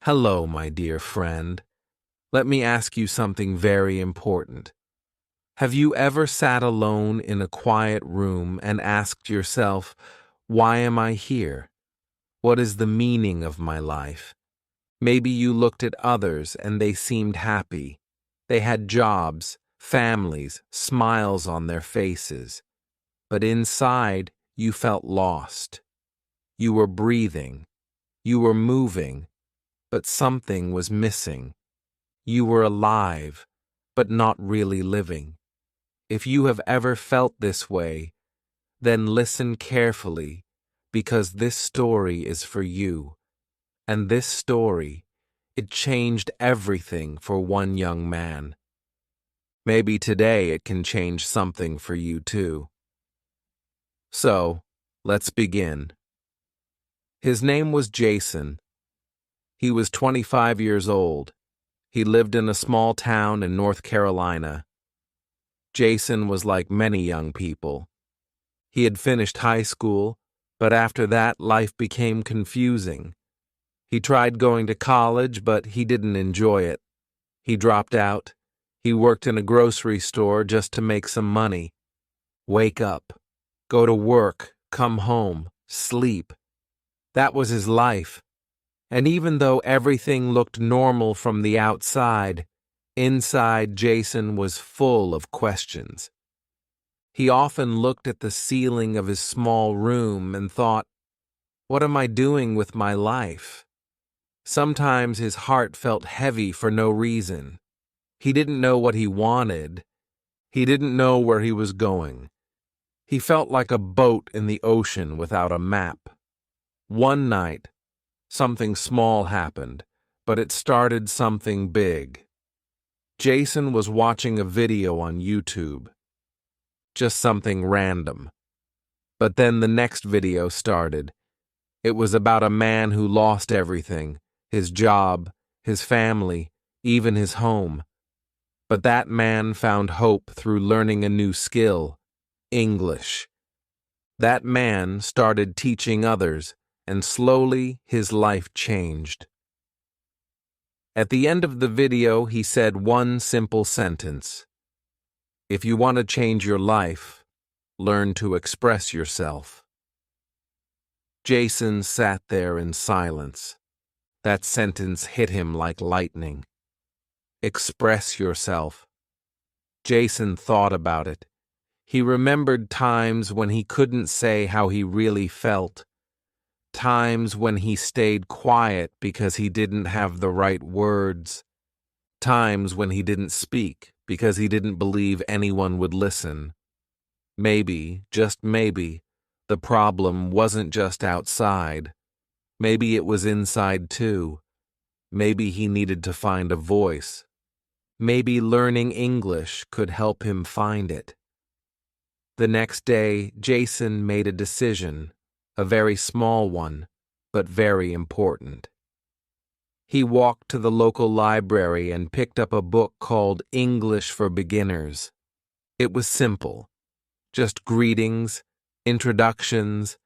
Hello, my dear friend. Let me ask you something very important. Have you ever sat alone in a quiet room and asked yourself, why am I here? What is the meaning of my life? Maybe you looked at others and they seemed happy. They had jobs, families, smiles on their faces. But inside, you felt lost. You were breathing. You were moving. But something was missing. You were alive, but not really living. If you have ever felt this way, then listen carefully, because this story is for you. And this story, it changed everything for one young man. Maybe today it can change something for you too. So, let's begin. His name was Jason. He was 25 years old. He lived in a small town in North Carolina. Jason was like many young people. He had finished high school, but after that, life became confusing. He tried going to college, but he didn't enjoy it. He dropped out. He worked in a grocery store just to make some money. Wake up, go to work, come home, sleep. That was his life. And even though everything looked normal from the outside, inside Jason was full of questions. He often looked at the ceiling of his small room and thought, what am I doing with my life? Sometimes his heart felt heavy for no reason. He didn't know what he wanted. He didn't know where he was going. He felt like a boat in the ocean without a map. One night, something small happened, but it started something big. Jason was watching a video on YouTube. Just something random. But then the next video started. It was about a man who lost everything, his job, his family, even his home. But that man found hope through learning a new skill, English. That man started teaching others, and slowly his life changed. At the end of the video, he said one simple sentence. If you want to change your life, learn to express yourself. Jason sat there in silence. That sentence hit him like lightning. Express yourself. Jason thought about it. He remembered times when he couldn't say how he really felt. Times when he stayed quiet because he didn't have the right words. Times when he didn't speak because he didn't believe anyone would listen. Maybe, just maybe, the problem wasn't just outside. Maybe it was inside too. Maybe he needed to find a voice. Maybe learning English could help him find it. The next day, Jason made a decision, a very small one, but very important. He walked to the local library and picked up a book called English for Beginners. It was simple, just greetings, introductions,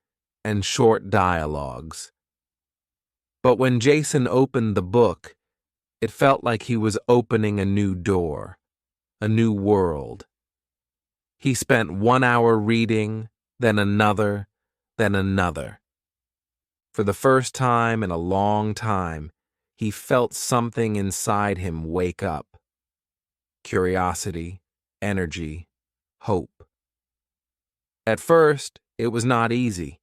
and short dialogues. But when Jason opened the book, it felt like he was opening a new door, a new world. He spent 1 hour reading, then another, then another. For the first time in a long time, he felt something inside him wake up. Curiosity, energy, hope. At first, it was not easy.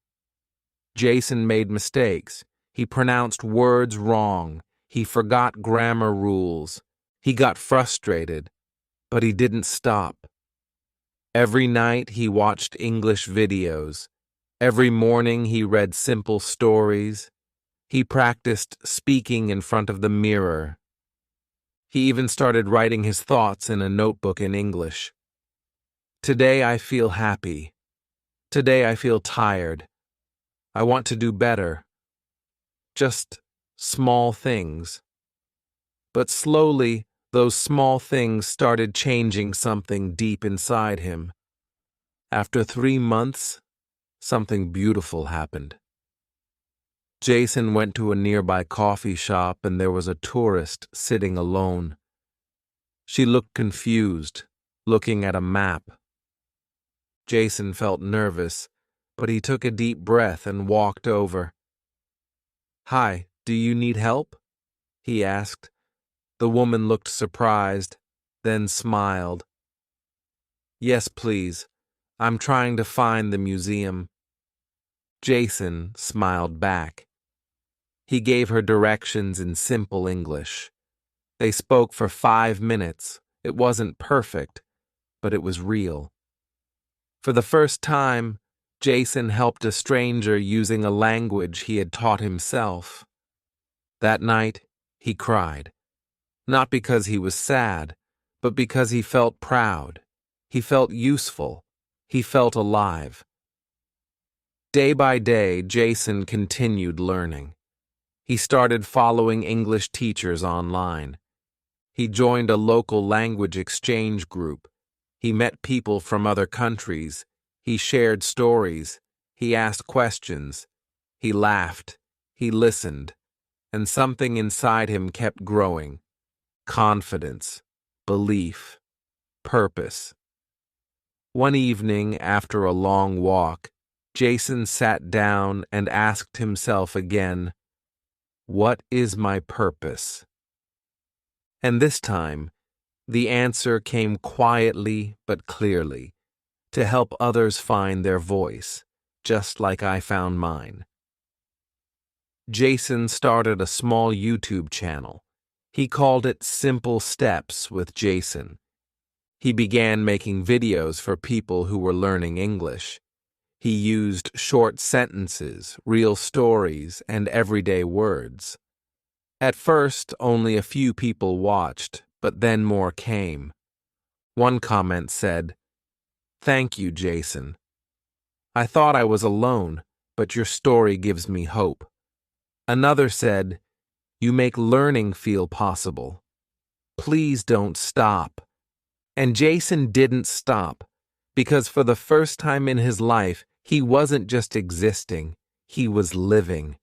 Jason made mistakes. He pronounced words wrong. He forgot grammar rules. He got frustrated, but he didn't stop. Every night he watched English videos. Every morning he read simple stories. He practiced speaking in front of the mirror. He even started writing his thoughts in a notebook in English. Today I feel happy. Today I feel tired. I want to do better. Just small things. But slowly, those small things started changing something deep inside him. After 3 months, something beautiful happened. Jason went to a nearby coffee shop and there was a tourist sitting alone. She looked confused, looking at a map. Jason felt nervous, but he took a deep breath and walked over. "Hi, do you need help?" he asked. The woman looked surprised, then smiled. "Yes, please. I'm trying to find the museum." Jason smiled back. He gave her directions in simple English. They spoke for 5 minutes. It wasn't perfect, but it was real. For the first time, Jason helped a stranger using a language he had taught himself. That night, he cried. Not because he was sad, but because he felt proud. He felt useful. He felt alive. Day by day, Jason continued learning. He started following English teachers online. He joined a local language exchange group. He met people from other countries. He shared stories. He asked questions. He laughed. He listened. And something inside him kept growing. Confidence, belief, purpose. One evening, after a long walk, Jason sat down and asked himself again, "What is my purpose?" And this time, the answer came quietly but clearly, to help others find their voice, just like I found mine. Jason started a small YouTube channel. He called it Simple Steps with Jason. He began making videos for people who were learning English. He used short sentences, real stories, and everyday words. At first, only a few people watched, but then more came. One comment said, "Thank you, Jason. I thought I was alone, but your story gives me hope." Another said, "You make learning feel possible. Please don't stop." And Jason didn't stop, because for the first time in his life, he wasn't just existing, he was living.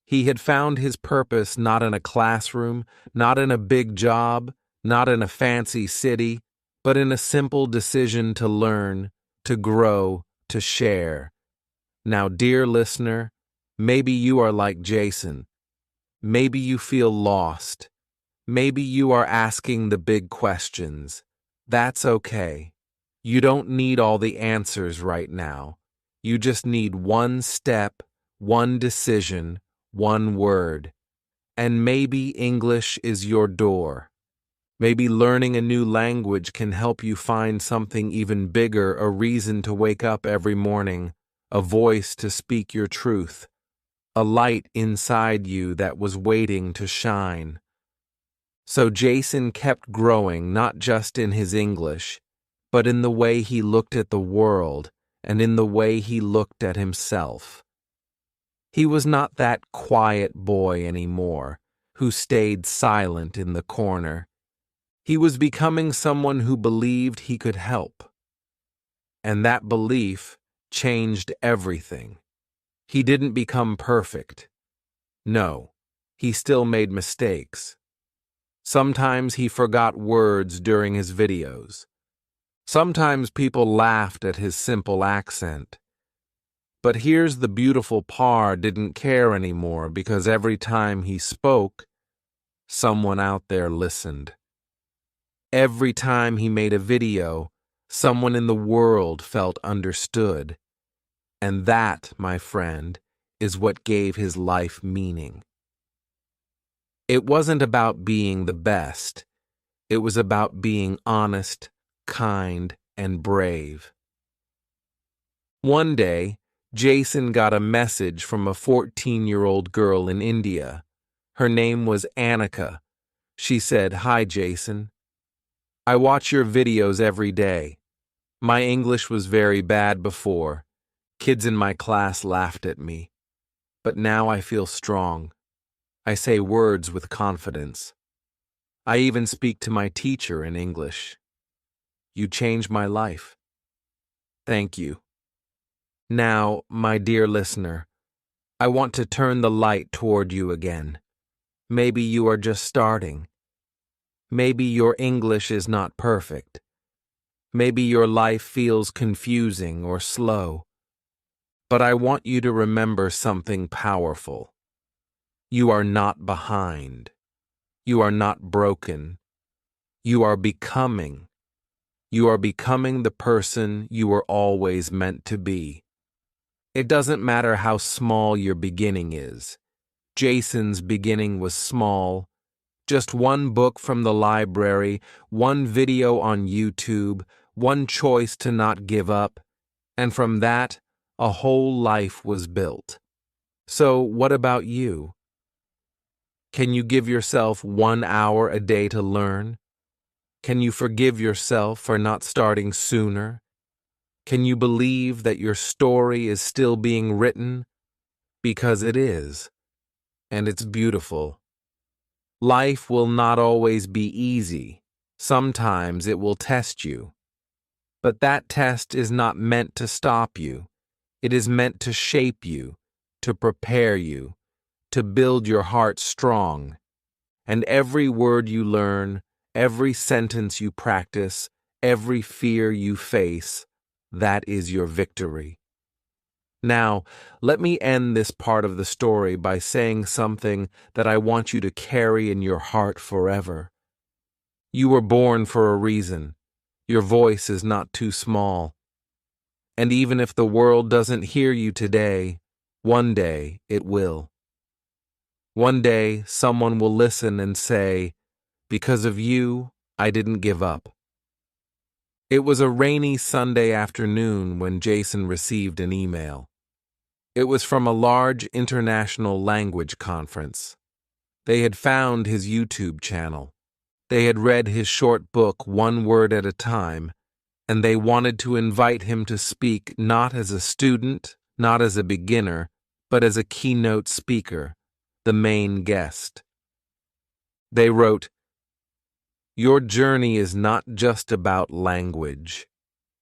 He had found his purpose not in a classroom, not in a big job, not in a fancy city, but in a simple decision to learn, to grow, to share. Now, dear listener, maybe you are like Jason. Maybe you feel lost. Maybe you are asking the big questions. That's okay. You don't need all the answers right now. You just need one step, one decision, one word. And maybe English is your door. Maybe learning a new language can help you find something even bigger, a reason to wake up every morning, a voice to speak your truth, a light inside you that was waiting to shine. So Jason kept growing, not just in his English, but in the way he looked at the world and in the way he looked at himself. He was not that quiet boy anymore, who stayed silent in the corner. He was becoming someone who believed he could help. And that belief changed everything. He didn't become perfect. No, he still made mistakes. Sometimes he forgot words during his videos. Sometimes people laughed at his simple accent. But here's the beautiful part: didn't care anymore, because every time he spoke, someone out there listened. Every time he made a video, someone in the world felt understood. And that, my friend, is what gave his life meaning. It wasn't about being the best. It was about being honest, kind, and brave. One day, Jason got a message from a 14-year-old girl in India. Her name was Annika. She said, "Hi, Jason. I watch your videos every day. My English was very bad before. Kids in my class laughed at me. But now I feel strong. I say words with confidence. I even speak to my teacher in English. You changed my life. Thank you." Now, my dear listener, I want to turn the light toward you again. Maybe you are just starting. Maybe your English is not perfect. Maybe your life feels confusing or slow. But I want you to remember something powerful. You are not behind. You are not broken. You are becoming. You are becoming the person you were always meant to be. It doesn't matter how small your beginning is. Jason's beginning was small. Just one book from the library, one video on YouTube, one choice to not give up, and from that, a whole life was built. So, what about you? Can you give yourself 1 hour a day to learn? Can you forgive yourself for not starting sooner? Can you believe that your story is still being written? Because it is, and it's beautiful. Life will not always be easy. Sometimes it will test you. But that test is not meant to stop you. It is meant to shape you, to prepare you, to build your heart strong. And every word you learn, every sentence you practice, every fear you face, that is your victory. Now, let me end this part of the story by saying something that I want you to carry in your heart forever. You were born for a reason. Your voice is not too small. And even if the world doesn't hear you today, one day it will. One day someone will listen and say, "Because of you, I didn't give up." It was a rainy Sunday afternoon when Jason received an email. It was from a large international language conference. They had found his YouTube channel. They had read his short book, One Word at a Time, and they wanted to invite him to speak not as a student, not as a beginner, but as a keynote speaker, the main guest. They wrote, "Your journey is not just about language.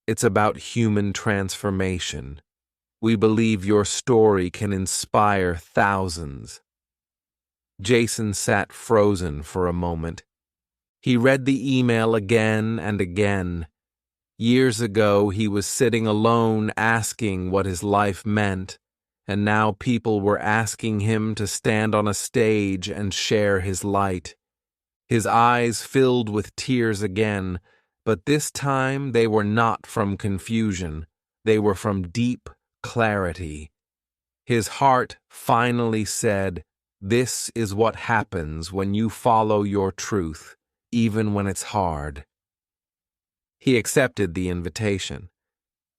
It's about human transformation. We believe your story can inspire thousands." Jason sat frozen for a moment. He read the email again and again. Years ago, he was sitting alone asking what his life meant, and now people were asking him to stand on a stage and share his light. His eyes filled with tears again, but this time they were not from confusion. They were from deep clarity. His heart finally said, "This is what happens when you follow your truth, even when it's hard." He accepted the invitation.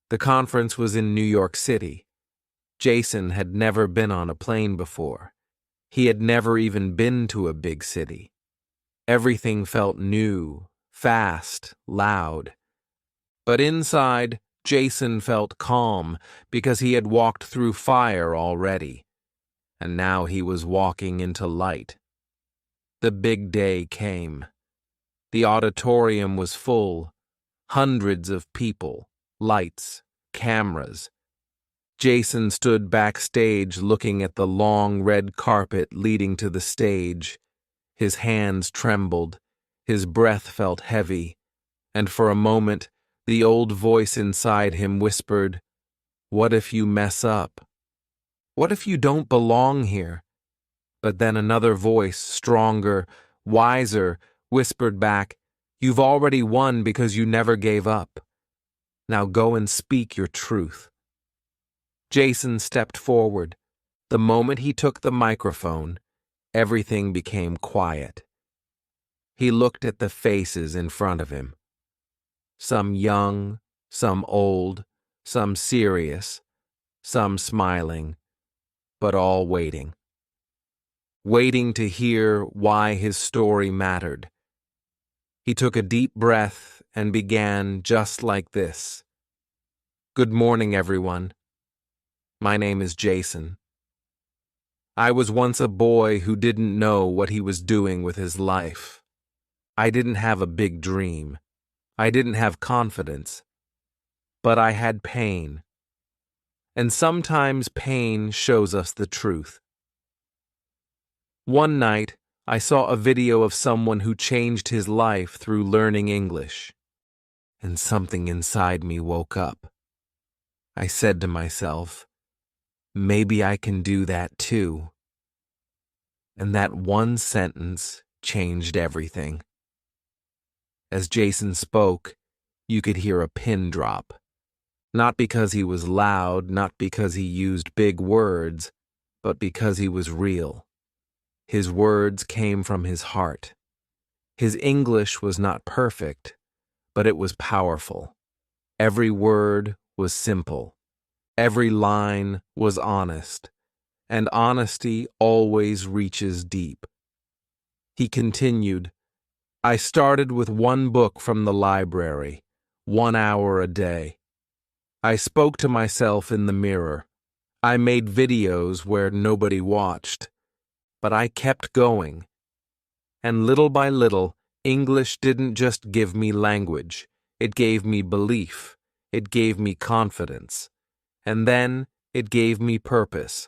The conference was in New York City. Jason had never been on a plane before. He had never even been to a big city. Everything felt new, fast, loud. But inside, Jason felt calm because he had walked through fire already. And now he was walking into light. The big day came. The auditorium was full. Hundreds of people, lights, cameras. Jason stood backstage looking at the long red carpet leading to the stage. His hands trembled, his breath felt heavy, and for a moment, the old voice inside him whispered, "What if you mess up? What if you don't belong here?" But then another voice, stronger, wiser, whispered back, "You've already won because you never gave up. Now go and speak your truth." Jason stepped forward. The moment he took the microphone, everything became quiet. He looked at the faces in front of him. Some young, some old, some serious, some smiling, but all waiting. Waiting to hear why his story mattered. He took a deep breath and began just like this. "Good morning, everyone. My name is Jason. I was once a boy who didn't know what he was doing with his life. I didn't have a big dream. I didn't have confidence. But I had pain. and sometimes pain shows us the truth. One night, I saw a video of someone who changed his life through learning English, and something inside me woke up. I said to myself, maybe I can do that too. And that one sentence changed everything. As Jason spoke, you could hear a pin drop. Not because he was loud, not because he used big words, but because he was real. His words came from his heart. His English was not perfect, but it was powerful. Every word was simple. Every line was honest, and honesty always reaches deep. He continued, I started with one book from the library, 1 hour a day. I spoke to myself in the mirror. I made videos where nobody watched, but I kept going. And little by little, English didn't just give me language. It gave me belief. It gave me confidence. And then it gave me purpose.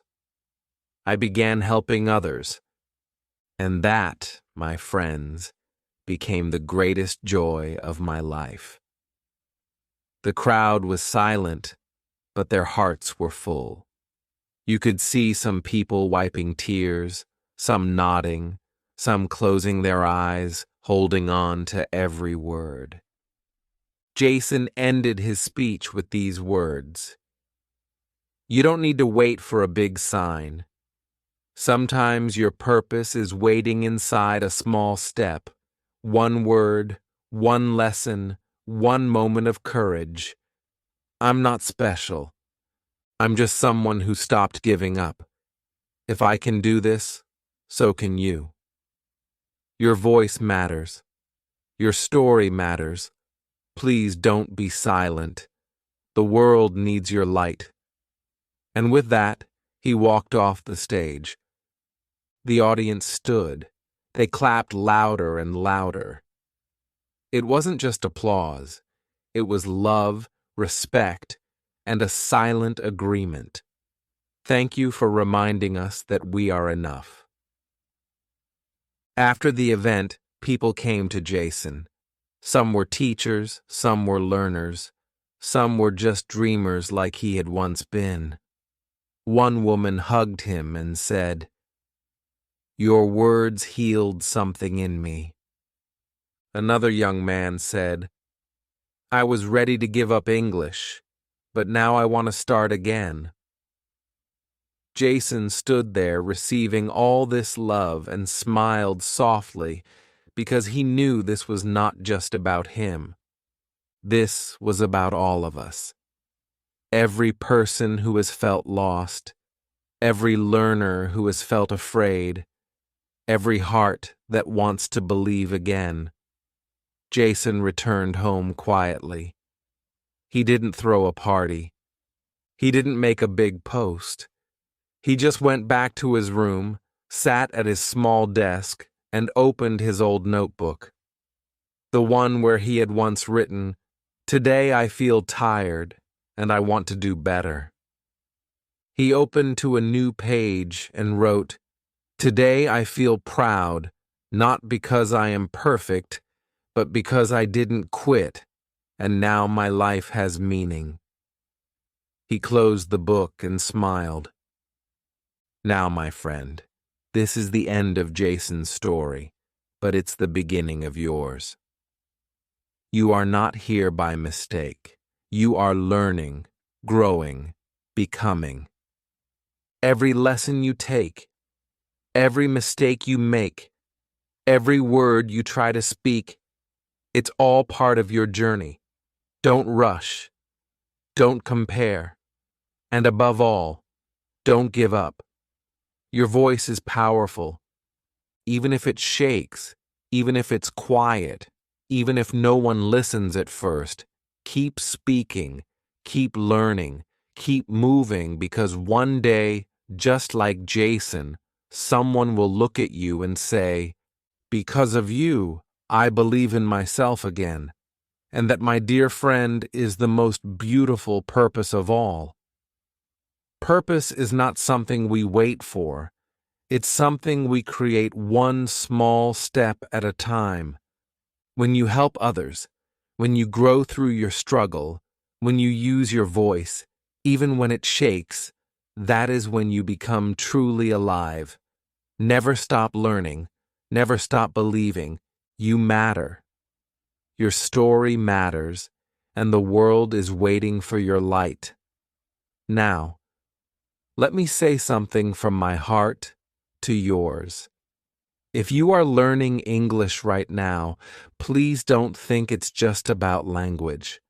I began helping others. And that, my friends, became the greatest joy of my life. The crowd was silent, but their hearts were full. You could see some people wiping tears, some nodding, some closing their eyes, holding on to every word. Jason ended his speech with these words. You don't need to wait for a big sign. Sometimes your purpose is waiting inside a small step, one word, one lesson, one moment of courage. I'm not special. I'm just someone who stopped giving up. If I can do this, so can you. Your voice matters. Your story matters. Please don't be silent. The world needs your light. And with that, he walked off the stage. The audience stood. They clapped louder and louder. It wasn't just applause. It was love, respect, and a silent agreement. Thank you for reminding us that we are enough. After the event, people came to Jason. Some were teachers, some were learners, some were just dreamers like he had once been. One woman hugged him and said, Your words healed something in me. Another young man said, I was ready to give up English, but now I want to start again. Jason stood there receiving all this love and smiled softly because he knew this was not just about him. This was about all of us. Every person who has felt lost, every learner who has felt afraid, every heart that wants to believe again. Jason returned home quietly. He didn't throw a party. He didn't make a big post. He just went back to his room, sat at his small desk, and opened his old notebook. The one where he had once written, Today I feel tired, and I want to do better. He opened to a new page and wrote, Today I feel proud, not because I am perfect, but because I didn't quit, and now my life has meaning. He closed the book and smiled. Now, my friend, this is the end of Jason's story, but it's the beginning of yours. You are not here by mistake. You are learning, growing, becoming. Every lesson you take, every mistake you make, every word you try to speak, it's all part of your journey. Don't rush. Don't compare. And above all, don't give up. Your voice is powerful. Even if it shakes, even if it's quiet, even if no one listens at first, keep speaking, keep learning, keep moving, because one day, just like Jason, someone will look at you and say, Because of you, I believe in myself again, and that my dear friend is the most beautiful purpose of all. Purpose is not something we wait for. It's something we create one small step at a time. When you help others, when you grow through your struggle, when you use your voice, even when it shakes, that is when you become truly alive. Never stop learning. Never stop believing. You matter. Your story matters, and the world is waiting for your light. Now, let me say something from my heart to yours. If you are learning English right now, please don't think it's just about language.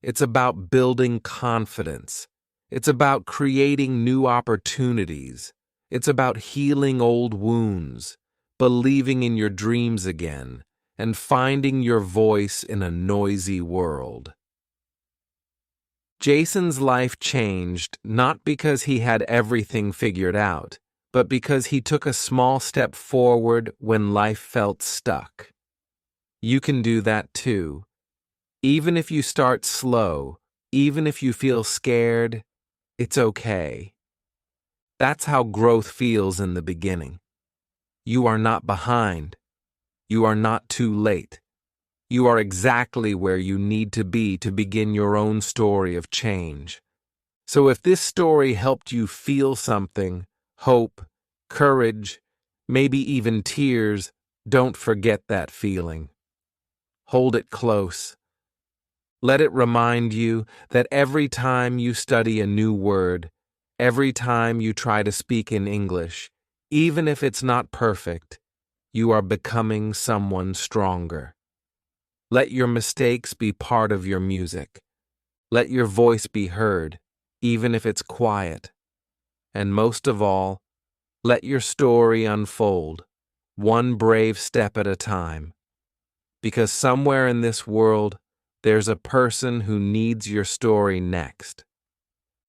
It's about building confidence. It's about creating new opportunities. It's about healing old wounds, believing in your dreams again, and finding your voice in a noisy world. Jason's life changed not because he had everything figured out, but because he took a small step forward when life felt stuck. You can do that too. Even if you start slow, even if you feel scared, it's okay. That's how growth feels in the beginning. You are not behind. You are not too late. You are exactly where you need to be to begin your own story of change. So if this story helped you feel something, hope, courage, maybe even tears, don't forget that feeling. Hold it close. Let it remind you that every time you study a new word, every time you try to speak in English, even if it's not perfect, you are becoming someone stronger. Let your mistakes be part of your music. Let your voice be heard, even if it's quiet. And most of all, let your story unfold, one brave step at a time. Because somewhere in this world, there's a person who needs your story next.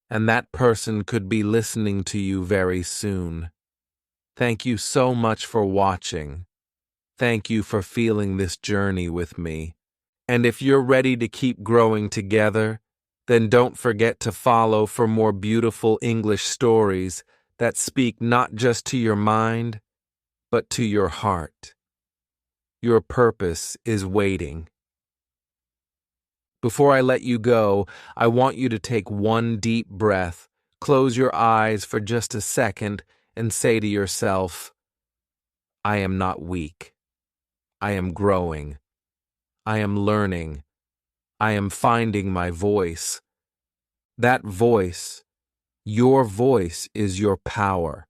And that person could be listening to you very soon. Thank you so much for watching. Thank you for feeling this journey with me. And if you're ready to keep growing together, then don't forget to follow for more beautiful English stories that speak not just to your mind, but to your heart. Your purpose is waiting. Before I let you go, I want you to take one deep breath, close your eyes for just a second, and say to yourself, I am not weak. I am growing. I am learning. I am finding my voice. That voice, your voice, is your power.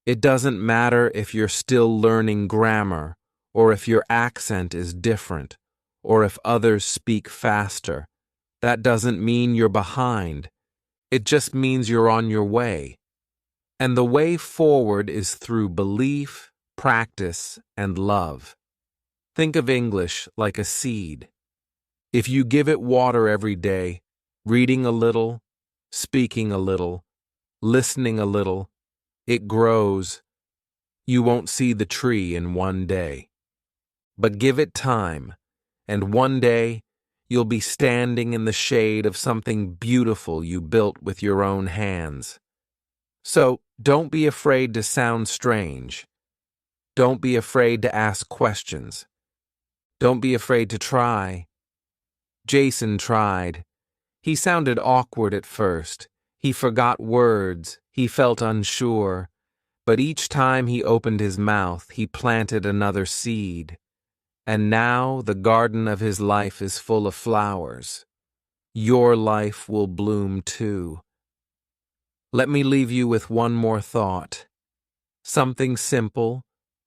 It doesn't matter if you're still learning grammar, or if your accent is different, or if others speak faster. That doesn't mean you're behind. It just means you're on your way. And the way forward is through belief, practice, and love. Think of English like a seed. If you give it water every day, reading a little, speaking a little, listening a little, it grows. You won't see the tree in one day. But give it time, and one day you'll be standing in the shade of something beautiful you built with your own hands. So don't be afraid to sound strange. Don't be afraid to ask questions. Don't be afraid to try. Jason tried. He sounded awkward at first. He forgot words. He felt unsure. But each time he opened his mouth, he planted another seed. And now the garden of his life is full of flowers. Your life will bloom too. Let me leave you with one more thought. Something simple,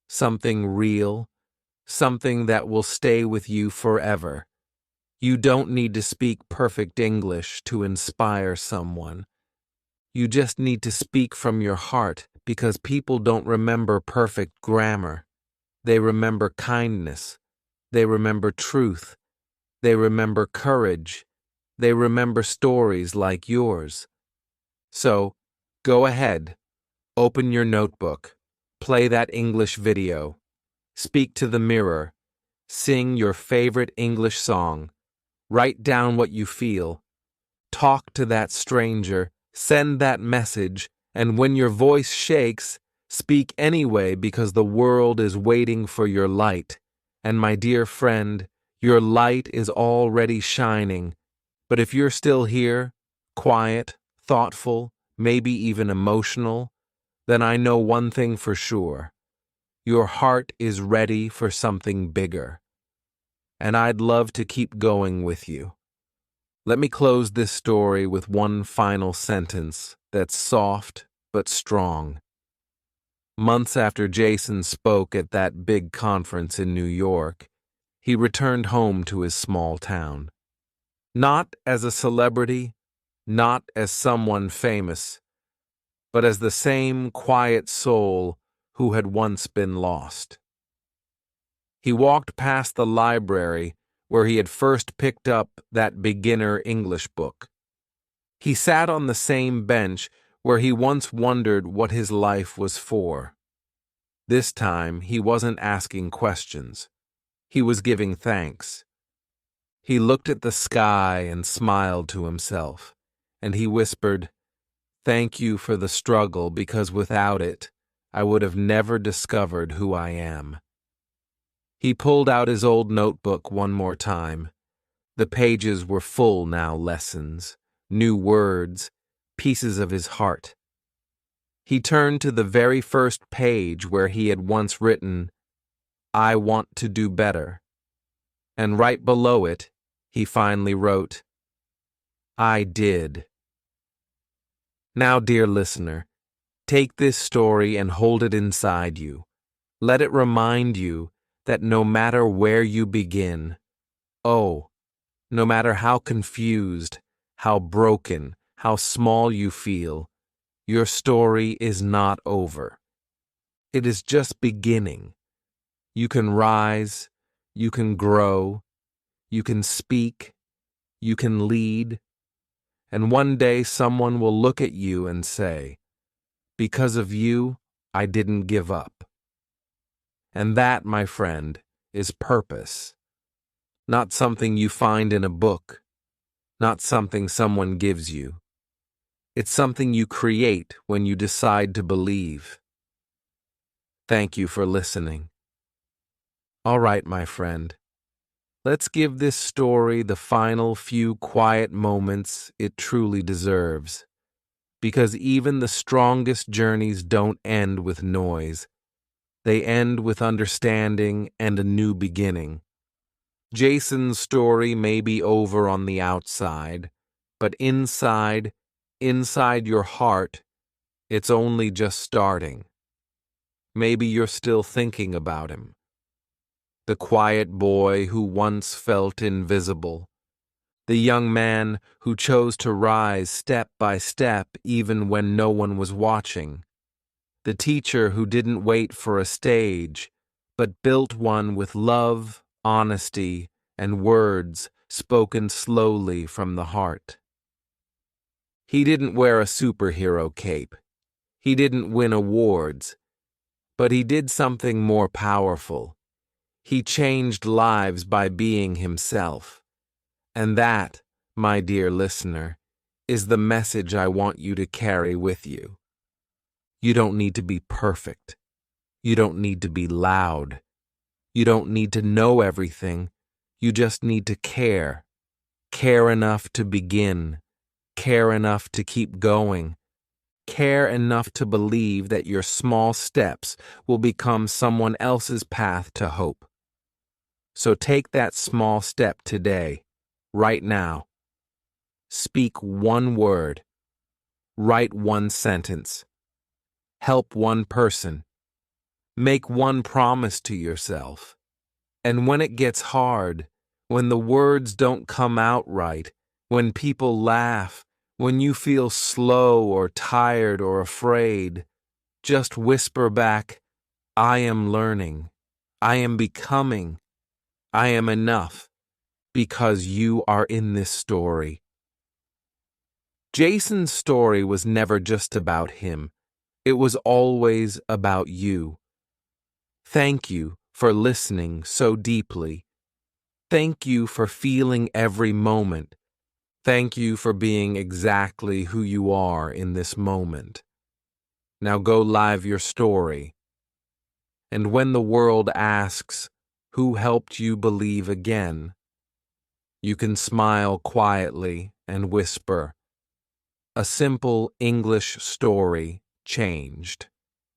something real, something that will stay with you forever. You don't need to speak perfect English to inspire someone. You just need to speak from your heart, because people don't remember perfect grammar. They remember kindness. They remember truth. They remember courage. They remember stories like yours. So, go ahead. Open your notebook. Play that English video. Speak to the mirror. Sing your favorite English song. Write down what you feel. Talk to that stranger. Send that message, and when your voice shakes, speak anyway because the world is waiting for your light. And my dear friend, your light is already shining. But if you're still here, quiet, thoughtful, maybe even emotional, then I know one thing for sure. Your heart is ready for something bigger. And I'd love to keep going with you. Let me close this story with one final sentence that's soft but strong. Months after Jason spoke at that big conference in New York, he returned home to his small town. Not as a celebrity, not as someone famous, but as the same quiet soul who had once been lost. He walked past the library where he had first picked up that beginner English book. He sat on the same bench where he once wondered what his life was for. This time, he wasn't asking questions. He was giving thanks. He looked at the sky and smiled to himself, and he whispered, "Thank you for the struggle, because without it, I would have never discovered who I am." He pulled out his old notebook one more time. The pages were full now, lessons, new words, pieces of his heart. He turned to the very first page where he had once written, "I want to do better." And right below it, he finally wrote, "I did." Now, dear listener, take this story and hold it inside you. Let it remind you that no matter where you begin, oh, no matter how confused, how broken, how small you feel, your story is not over. It is just beginning. You can rise, you can grow, you can speak, you can lead, and one day someone will look at you and say, "Because of you, I didn't give up." And that, my friend, is purpose. Not something you find in a book, not something someone gives you. It's something you create when you decide to believe. Thank you for listening. All right, my friend. Let's give this story the final few quiet moments it truly deserves. Because even the strongest journeys don't end with noise. They end with understanding and a new beginning. Jason's story may be over on the outside, but inside your heart, it's only just starting. Maybe you're still thinking about him. The quiet boy who once felt invisible. The young man who chose to rise step by step even when no one was watching. The teacher who didn't wait for a stage, but built one with love, honesty, and words spoken slowly from the heart. He didn't wear a superhero cape. He didn't win awards. But he did something more powerful. He changed lives by being himself. And that, my dear listener, is the message I want you to carry with you. You don't need to be perfect. You don't need to be loud. You don't need to know everything. You just need to care. Care enough to begin. Care enough to keep going. Care enough to believe that your small steps will become someone else's path to hope. So take that small step today, right now. Speak one word. Write one sentence. Help one person. Make one promise to yourself. And when it gets hard, when the words don't come out right, when people laugh, when you feel slow or tired or afraid, just whisper back, "I am learning. I am becoming. I am enough, because you are in this story." Jason's story was never just about him. It was always about you. Thank you for listening so deeply. Thank you for feeling every moment. Thank you for being exactly who you are in this moment. Now go live your story. And when the world asks, who helped you believe again? You can smile quietly and whisper, a simple English story changed.